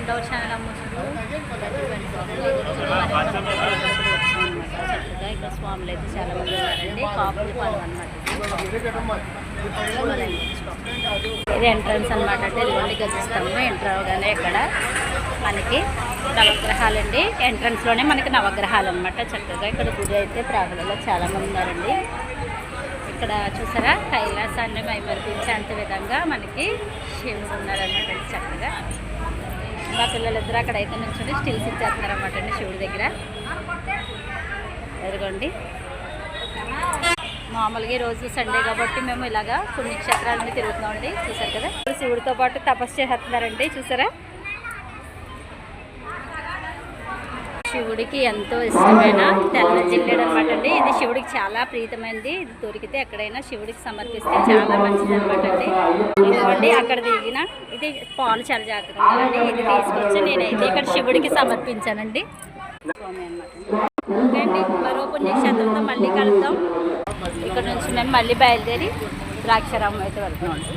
Welcome to our channel అమ్ముతుంది. చక్కగా ఇక్కడ స్వాములు అయితే చాలా మంది ఉన్నారండి. కాపులు పనులు అనమాట. ఇది ఎంట్రన్స్ అనమాట. అంటే ఇదిగోండి గెలుస్తాము. ఎంటర్ అవగానే ఇక్కడ మనకి నవగ్రహాలు అండి. ఎంట్రన్స్లోనే మనకి నవగ్రహాలు అనమాట. చక్కగా ఇక్కడ గుడి అయితే ప్రాణులలో చాలా మంది ఉన్నారండి. ఇక్కడ చూసారా కైలాసాన్ని మైమరిపించేంత విధంగా మనకి శివుడు ఉన్నారనమాట. చక్కగా మా పిల్లలిద్దరూ అక్కడైతే నుంచుని స్టిల్స్ ఇచ్చేస్తున్నారనమాట అండి శివుడి దగ్గర. ఎదుగోండి మామూలుగా ఈరోజు సండే కాబట్టి మేము ఇలాగా పుణ్యక్షేత్రాలన్నీ తిరుగుతున్నామండి. చూసారు కదా శివుడితో పాటు తపస్సు చేస్తున్నారండి. చూసారా శివుడికి ఎంతో ఇష్టమైన తెల్ల జిల్లేడు అనమాట అండి. ఇది శివుడికి చాలా ప్రీతమైనది. ఇది దొరికితే ఎక్కడైనా శివుడికి సమర్పిస్తే చాలా మంచిది అనమాట అండి. ఇదిగోండి అక్కడ దిగిన ఇది పాలు చాలా జాగ్రత్తగా ఉందండి. ఇది తీసుకొచ్చి నేనైతే ఇక్కడ శివుడికి సమర్పించానండి. స్వామి అనమాట ఓకే అండి. మరో పుణ్యక్షేత్రంతో మళ్ళీ కలుద్దాం. ఇక్కడ నుంచి మేము మళ్ళీ బయలుదేరి ద్రాక్షారామం అయితే వెళ్తున్నాం అండి.